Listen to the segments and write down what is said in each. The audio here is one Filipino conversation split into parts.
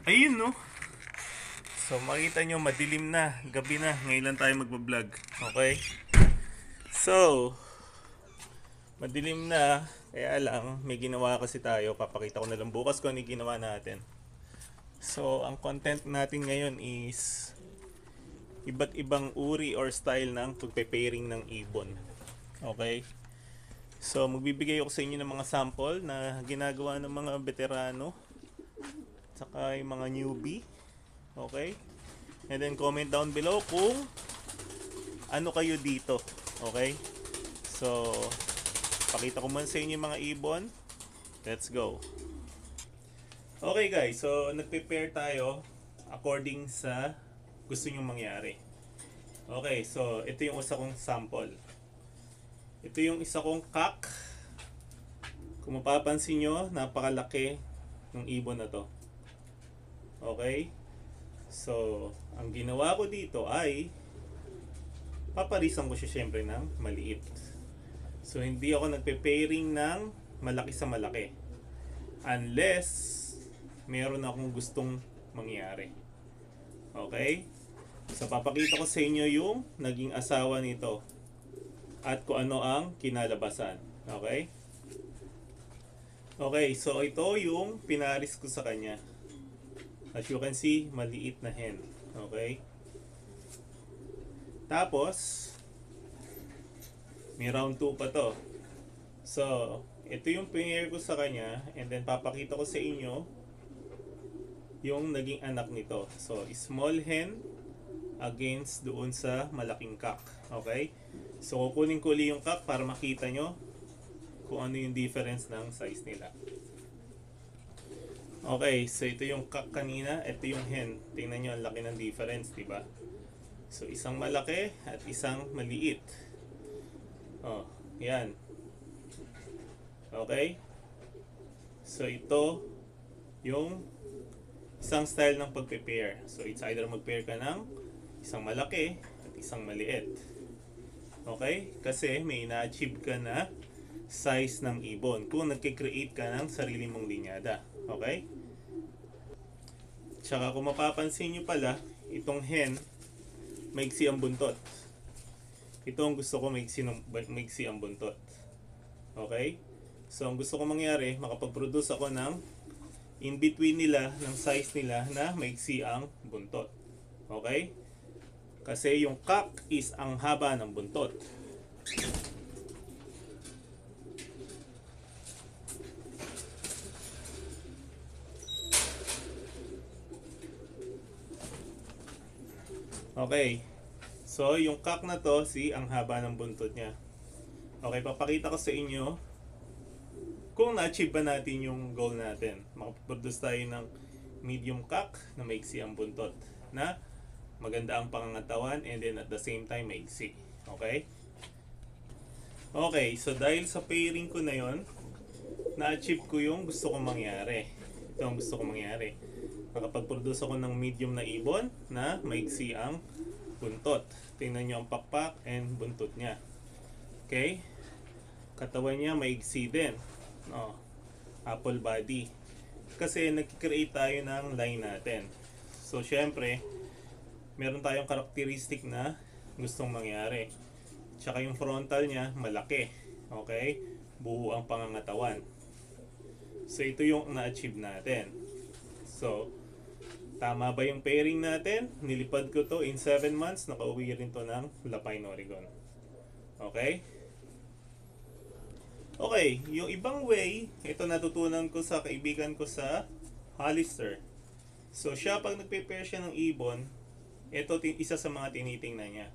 Ayun no. So makita nyo madilim na, gabi na, ngayon lang tayo magbablog. Okay? So, madilim na, kaya lang, may ginawa kasi tayo. Papakita ko na lang bukas kung ano yung ginawa natin. So, ang content natin ngayon is iba't ibang uri or style ng pagpe-pairing ng ibon. Okay? So, magbibigay ako sa inyo ng mga sample na ginagawa ng mga veterano saka yung mga newbie. Okay? And then comment down below kung ano kayo dito. Okay? So, pakita ko muna sa inyo yung mga ibon. Let's go. Okay guys, so nagpe-pair tayo according sa gusto nyong mangyari. Okay, so ito yung isa kong sample. Ito yung isa kong cock. Kung mapapansin nyo, napakalaki ng ibon na to. Okay? So, ang ginawa ko dito ay paparisan ko siya syempre ng maliit. So, hindi ako nagpe-pairing ng malaki sa malaki. Unless meron akong gustong mangyari. Okay? So, papakita ko sa inyo yung naging asawa nito at kung ano ang kinalabasan. Okay? Okay, so ito yung pinaris ko sa kanya. As you can see, maliit na hen. Okay? Tapos, may round 2 pa to. So, ito yung pair ko sa kanya. And then, papakita ko sa inyo yung naging anak nito. So, small hen against doon sa malaking cock. Okay? So, kukunin ko ulit yung cock para makita nyo kung ano yung difference ng size nila. Okay, so ito yung cock kanina, ito yung hen. Tingnan nyo, ang laki ng difference, diba? So, isang malaki at isang maliit. Oh, yan. Okay? So, ito yung isang style ng pagpe-pair. So, it's either mag-pair ka ng isang malaki at isang maliit. Okay? Kasi may na-achieve ka na size ng ibon kung nagkikreate ka ng sarili mong linyada. Okay? Tsaka kung mapapansin nyo pala, itong hen, maigsi ang buntot. Ito ang gusto ko, maigsi ang buntot. Okay? So, ang gusto ko mangyari, makapag-produce ako ng in-between nila, ng size nila na maigsi ang buntot. Okay? Kasi yung cock is ang haba ng buntot. Okay. So, yung cock na to, ang haba ng buntot niya. Okay, papakita ko sa inyo kung na-achieve ba natin yung goal natin. Makaproduce tayo ng medium cock na maiksi ang buntot. Na maganda ang pangangatawan and then at the same time maiksi. Okay? Okay, so dahil sa pairing ko na yon, na-achieve ko yung gusto kong mangyari. Ito ang gusto kong mangyari. Makapag-produce ako ng medium na ibon na maiksi ang buntot. Tingnan nyo ang pakpak and buntot niya. Okay? Katawan niya maiksi din. No, apple body. Kasi nag-create tayo ng line natin. So, syempre, meron tayong karakteristik na gustong mangyari. Tsaka yung frontal niya malaki. Okay? Buo ang pangangatawan. So, ito yung na-achieve natin. So, tama ba yung pairing natin? Nilipad ko to in 7 months. Nakauwi rin to ng Lapine, Oregon. Okay? Okay, yung ibang way, ito natutunan ko sa kaibigan ko sa Hollister. So, siya pag nagpe-pair siya ng ibon, ito isa sa mga tinitingnan niya.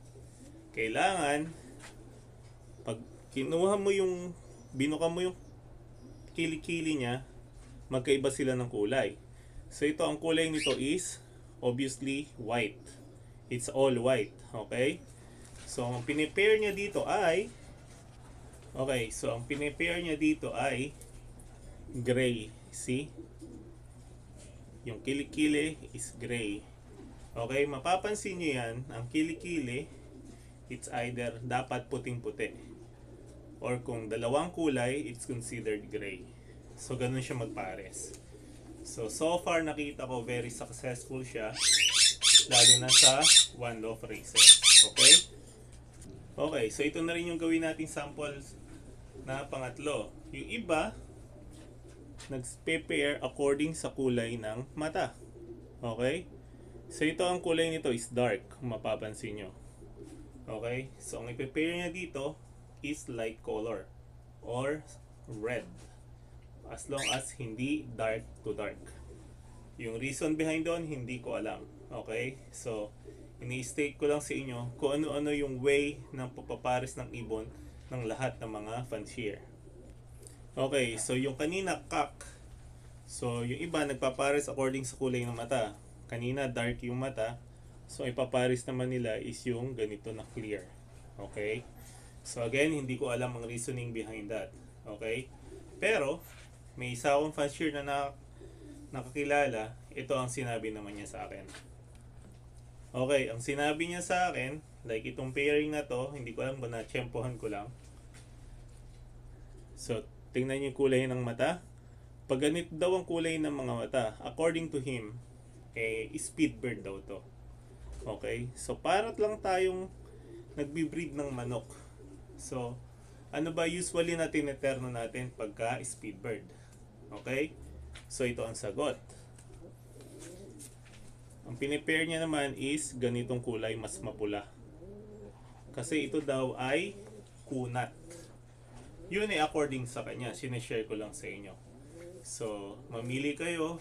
Kailangan, pag kinuha mo yung, binuka mo yung kilikili niya, magkaiba sila ng kulay. So, ito ang kulay nito is obviously white. It's all white. Okay? So, ang pinipair niya dito ay gray. See? Yung kilikili is gray. Okay? Mapapansin nyo yan, ang kilikili, it's either dapat puting-puti. Or kung dalawang kulay, it's considered gray. So, ganun siya magpares. So far nakita ko very successful siya, lalo na sa one-off races. Okay? Okay, so ito na rin yung gawin nating sample na pangatlo. Yung iba, nag-pair according sa kulay ng mata. Okay? So ito ang kulay nito is dark, kung mapapansin nyo. Okay? So ang i-pair niya dito is light color or red. As long as hindi dark to dark. Yung reason behind doon, hindi ko alam. Okay? So, ini-state ko lang sa inyo kung ano-ano yung way ng papapares ng ibon ng lahat ng mga fancier. Okay, so yung kanina cock. So, yung iba nagpapares according sa kulay ng mata. Kanina dark yung mata. So, ipapares naman nila is yung ganito na clear. Okay? So, again, hindi ko alam ang reasoning behind that. Okay? Pero, may isa akong fancier na nakakilala. Ito ang sinabi naman niya sa akin. Okay, ang sinabi niya sa akin, like itong pairing na to, hindi ko alam kung na-tsempohan ko lang. So, tingnan niyo yung kulay ng mata. Pag ganito daw ang kulay ng mga mata, according to him, speed bird daw to. Okay, so parat lang tayong nagbi-breed ng manok. So, ano ba usually na tineterno natin pagka speed bird? Okay, so ito ang sagot. Ang pinipair niya naman is ganitong kulay, mas mapula. Kasi ito daw ay kunat. Yun ay according sa kanya. Sineshare ko lang sa inyo. So, mamili kayo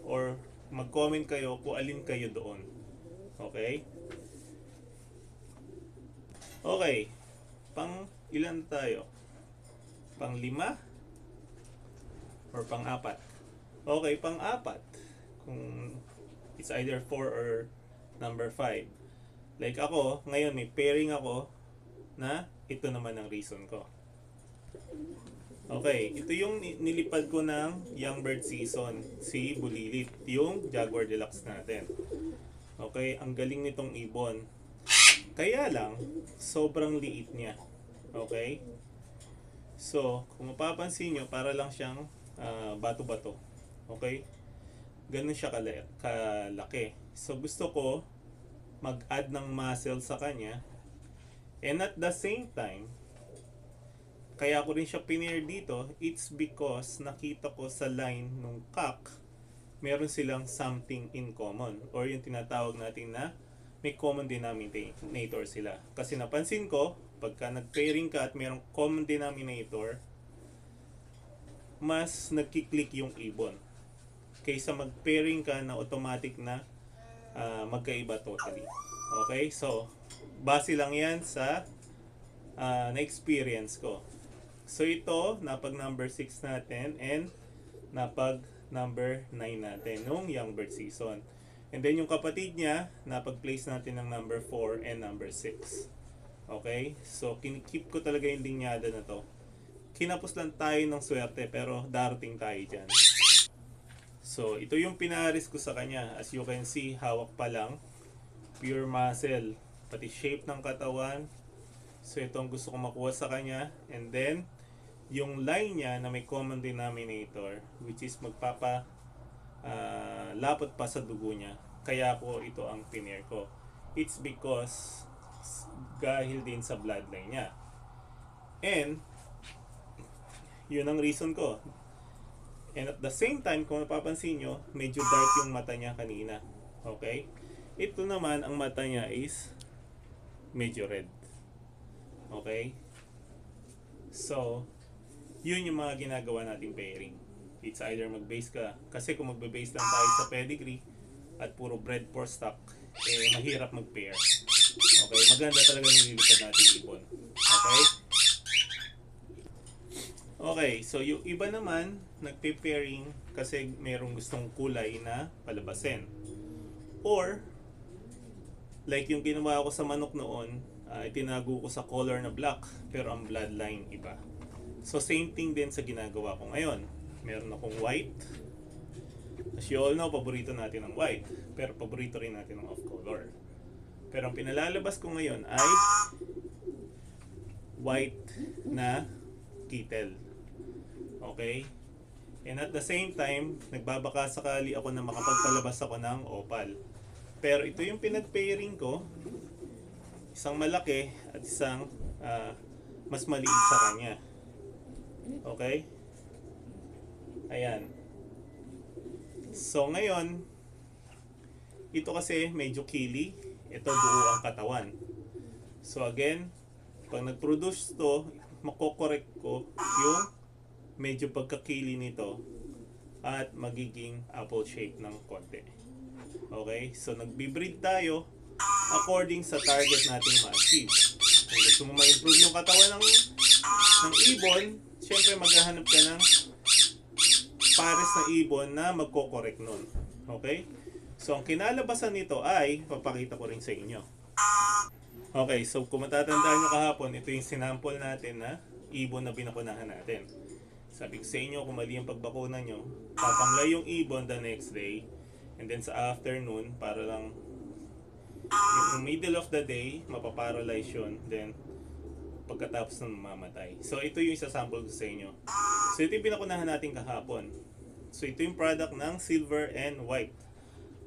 or mag-comment kayo kung alin kayo doon. Okay? Okay. Pang ilan tayo? Pang 5? Or pang 4? Okay, pang 4. Kung it's either 4 or number 5. Like ako, ngayon may pairing ako na ito naman ang reason ko. Okay, ito yung nilipad ko ng Young Bird Season, si Bulilit, yung Jaguar Deluxe natin. Okay, ang galing nitong ibon. Kaya lang, sobrang liit niya. Okay? So, kung mapapansin nyo, para lang siyang bato-bato. Okay? Ganun siya kalaki. So gusto ko mag-add ng muscle sa kanya. And at the same time, kaya ko rin siya pinair dito, it's because nakita ko sa line nung cock, meron silang something in common. Or yung tinatawag natin na may common denominator sila. Kasi napansin ko, pagka nag-pairing ka at merong common denominator, mas nagkiklik yung ibon. Kaysa mag-pairing ka na automatic na magkaiba totally. Okay? So, base lang yan sa na-experience ko. So, ito, napag number 6 natin and napag number 9 natin nung Young Bird Season. And then, yung kapatid niya, napag-place natin ng number 4 and number 6. Okay? So, kinikip ko talaga yung linyada na to. Kinapos lang tayo ng swerte pero darating tayo dyan. So, ito yung pinaris ko sa kanya. As you can see, hawak pa lang. Pure muscle. Pati shape ng katawan. So, ito ang gusto ko makuha sa kanya. And then, yung line niya na may common denominator, which is lapot pa sa dugo niya. Kaya ko ito ang pinair ko. It's because dahil din sa bloodline niya. And, yun ang reason ko. And at the same time, kung napapansin nyo, medyo dark yung mata niya kanina. Okay? Ito naman, ang mata niya is medyo red. Okay? So, yun yung mga ginagawa nating pairing. It's either mag-base ka. Kasi kung magbe-base lang tayo sa pedigree at puro bred for stock, mahirap mag-pair. Okay? Maganda talaga nililipad natin ibon. Okay? Okay, so yung iba naman, nagpe-pairing kasi merong gustong kulay na palabasin. Or, like yung ginawa ko sa manok noon, itinago ko sa color na black, pero ang bloodline iba. So, same thing din sa ginagawa ko ngayon. Meron akong white. As you all know, paborito natin ang white. Pero paborito rin natin ang off-color. Pero ang pinalalabas ko ngayon ay white na kittel. Okay? And at the same time, nagbabaka sakali ako na makapagpalabas ako ng opal. Pero ito yung pinag-pairing ko, isang malaki at isang mas maliit sa kanya. Okay? Ayan. So ngayon, ito kasi medyo kili, ito buo ang katawan. So again, pag nag-produce to, makokorek ko yung medyo pagkakili nito at magiging apple shape ng konti. Okay? So nagbi-breed tayo according sa target nating ma-achieve. Kung gusto mo ma-improve yung katawan ng ibon, syempre maghahanap ka ng pares na ibon na magko-correct nun. Okay? So ang kinalabasan nito ay papakita ko rin sa inyo. Okay, so kung matatandaan nyo kahapon, ito yung sinample natin na ibon na binakunahan natin. Sabi ko sa inyo, kung mali ang pagbakuna nyo, tatamlay yung ibon the next day, and then sa afternoon, para lang yung middle of the day, mapaparalyze yun, then pagkatapos ng mamatay. So ito yung isasample ko sa inyo. So ito yung binakunahan natin kahapon. So ito yung product ng silver and white.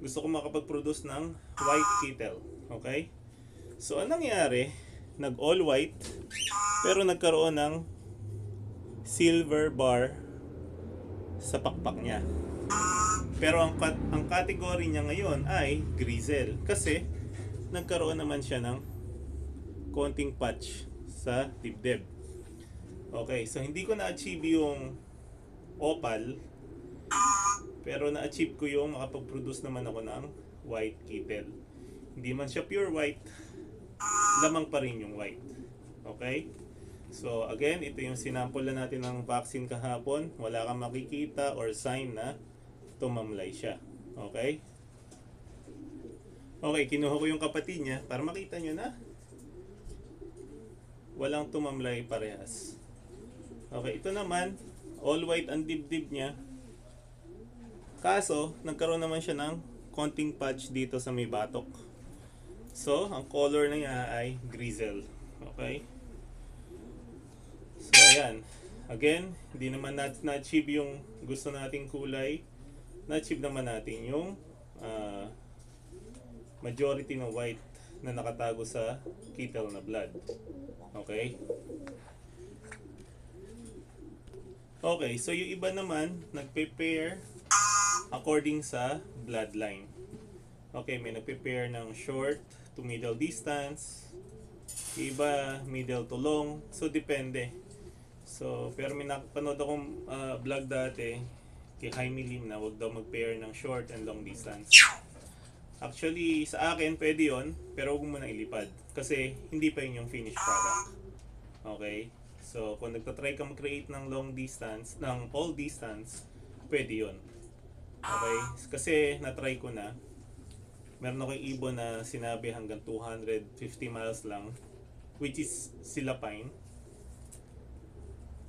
Gusto ko makapag-produce ng white kettle. Okay? So anong nangyari? Nag all white, pero nagkaroon ng silver bar sa pakpak niya. Pero ang category niya ngayon ay grizzle, kasi nagkaroon naman siya ng konting patch sa dibdib. Okay, so hindi ko na-achieve yung opal, pero na-achieve ko yung makapag-produce naman ako ng white kettle. Hindi man siya pure white, lamang pa rin yung white. Okay? So again, ito yung sinample na natin ng vaccine kahapon. Wala kang makikita or sign na tumamlay siya. Okay? Okay, kinuha ko yung kapatid niya para makita nyo na walang tumamlay parehas. Okay, ito naman, all white ang dibdib niya. Kaso, nagkaroon naman siya ng konting patch dito sa may batok. So, ang color na niya ay grizzle. Okay? So, ayan. Again, hindi naman natin na-achieve yung gusto nating kulay. Na-achieve naman natin yung majority ng white na nakatago sa kettle na blood. Okay? Okay, so yung iba naman, nagpe-pair according sa bloodline. Okay, may nagpe-pair ng short to middle distance, iba middle to long, so depende. So pero may napanood akong vlog dati kay Jaime Lim na wag daw mag-pair ng short and long distance. Actually sa akin pwede yon, pero huwag mo na ilipad kasi hindi pa yun yung finished product. Okay, so kung nagtatry ka mag-create ng long distance, ng all distance, pwede yon. Okay, kasi na-try ko na. Meron ako yung ibon na sinabi hanggang 250 miles lang, which is Silapine.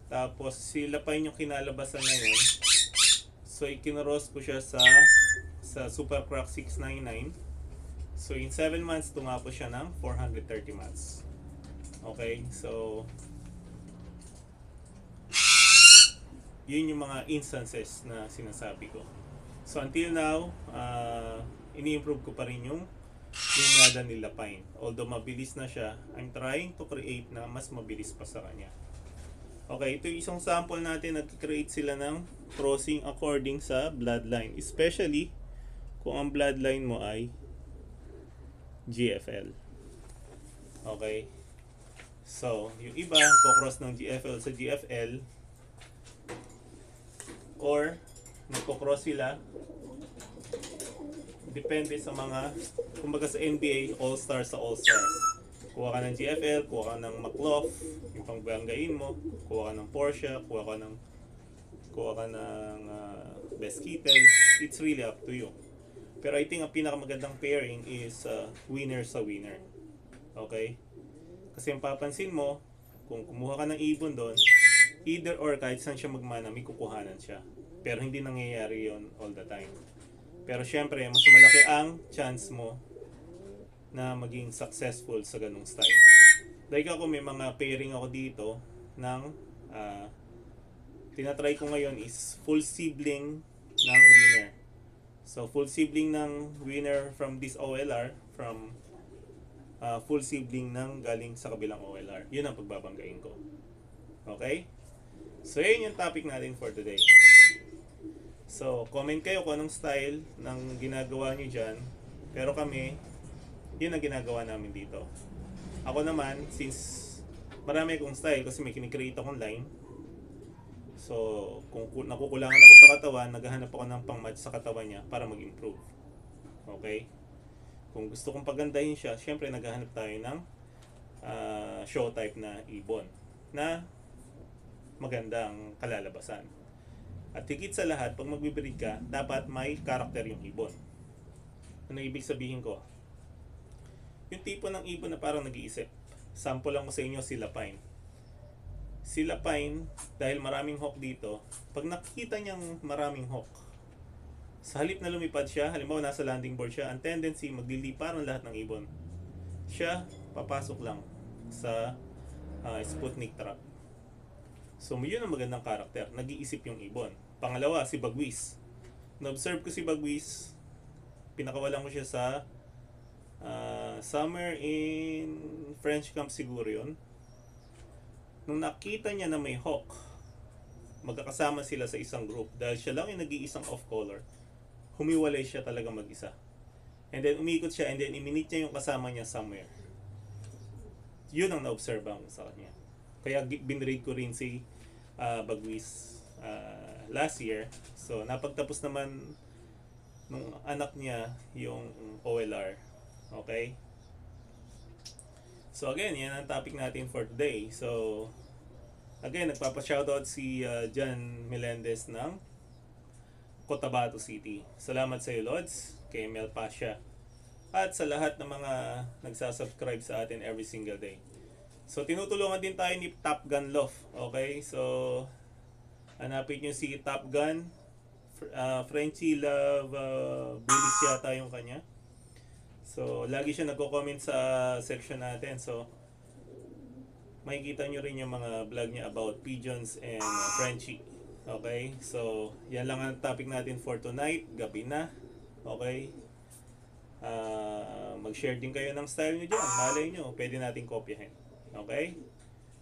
Tapos Silapine yung kinalabasan na yun. So ikinuros ko siya sa Super Croc 699. So in 7 months tumapos siya ng 430 miles. Okay, so yun yung mga instances na sinasabi ko. So until now, ini-improve ko pa rin yung ngada ni Lapine. Although mabilis na siya, I'm trying to create na mas mabilis pa sa kanya. Okay, ito yung isang sample natin. Nag-create sila ng crossing according sa bloodline. Especially kung ang bloodline mo ay GFL. Okay. So, yung iba, kukross ng GFL sa GFL, or nagkukross sila, depende sa mga, kumbaga sa NBA, all-star sa all-star. Kuha ka ng GFL, kuha ka ng McLaugh, yung pangbanggain mo, kuha ka ng Porsche, kuha ka ng Best Kettle. It's really up to you. Pero I think ang pinakamagandang pairing is winner sa winner. Okay? Kasi yung papansin mo, kung kumuha ka ng ibon doon, either or kahit saan siya magmana, may kukuhanan siya. Pero hindi nangyayari yon all the time. Pero syempre, mas malaki ang chance mo na maging successful sa ganung style. Like ako, may mga pairing ako dito ng tinatry ko ngayon is full sibling ng winner. So full sibling ng winner from this OLR, from full sibling ng galing sa kabilang OLR. Yun ang pagbabanggain ko. Okay? So yun yung topic natin for today. So comment kayo kung anong style ng ginagawa nyo dyan. Pero kami, yun ang ginagawa namin dito. Ako naman, since marami akong style kasi may kinikreate akong line. So kung nakukulangan ako sa katawan, naghahanap ako ng pang-match sa katawan niya para mag-improve. Okay? Kung gusto kong pagandahin siya, syempre naghahanap tayo ng show type na ibon na magandang kalalabasan. At higit sa lahat, pag magbibreed ka, dapat may karakter yung ibon. Ano ibig sabihin ko? Yung tipo ng ibon na parang nag-iisip. Sample lang ko sa inyo, si Lapine. Si Lapine, dahil maraming hawk dito, pag nakikita niyang maraming hawk, sa halip na lumipad siya, halimbawa nasa landing board siya, ang tendency magliliparan lahat ng ibon. Siya, papasok lang sa Sputnik trap. So yun ang magandang karakter, nag-iisip yung ibon. Pangalawa, si Bagwis. Na-observe ko si Bagwis, pinakawalan ko siya sa summer in French camp siguro yun. Nung nakita niya na may hawk, magkakasama sila sa isang group dahil siya lang yung nag-iisang off-color, humiwalay siya talaga mag-isa. And then umikot siya and then iminit niya yung kasama niya somewhere. Yun ang na-observe ko sa kanya. Kaya binread ko rin si Bagwis last year. So napagtapos naman nung anak niya yung OLR. Okay? So again, yan ang topic natin for today. So again, nagpapa-shoutout si John Melendez ng Cotabato City. Salamat sa iyo, Lods, kay Mel Pasha, at sa lahat ng mga nagsasubscribe sa atin every single day. So tinutulungan din tayo ni Top Gun Love. Okay? So hanapin nyo si Top Gun. Frenchie Love Bullies yata yung kanya. So lagi siya nagko-comment sa section natin. So makikita nyo rin yung mga vlog niya about pigeons and Frenchie. Okay? So yan lang ang topic natin for tonight. Gabi na. Okay? Mag-share din kayo ng style nyo dyan. Malay nyo, pwede natin kopyahin. Okay?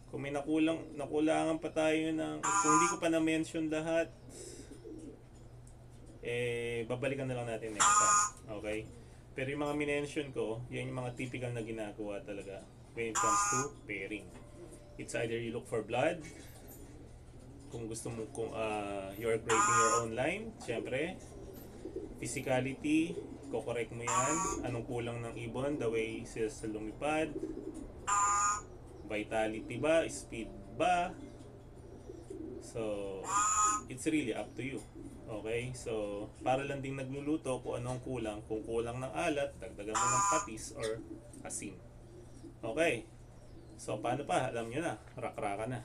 Kung may nakulangan pa tayo ng, kung hindi ko pa na-mention lahat, babalikan na lang natin next time. Okay? Pero yung mga minention ko, yan yung mga typical na ginagawa talaga when it comes to pairing. It's either you look for blood, kung gusto mo, kung you're creating your own line, syempre, physicality, ko-correct mo yan, anong kulang ng ibon, the way sila sa lumipad, vitality ba, speed ba, so it's really up to you. Okay, so para lang ding nagluluto kung anong kulang, kung kulang ng alat, dagdagan mo ng patis or asin. Okay, so paano pa, alam nyo na, rak-raka na.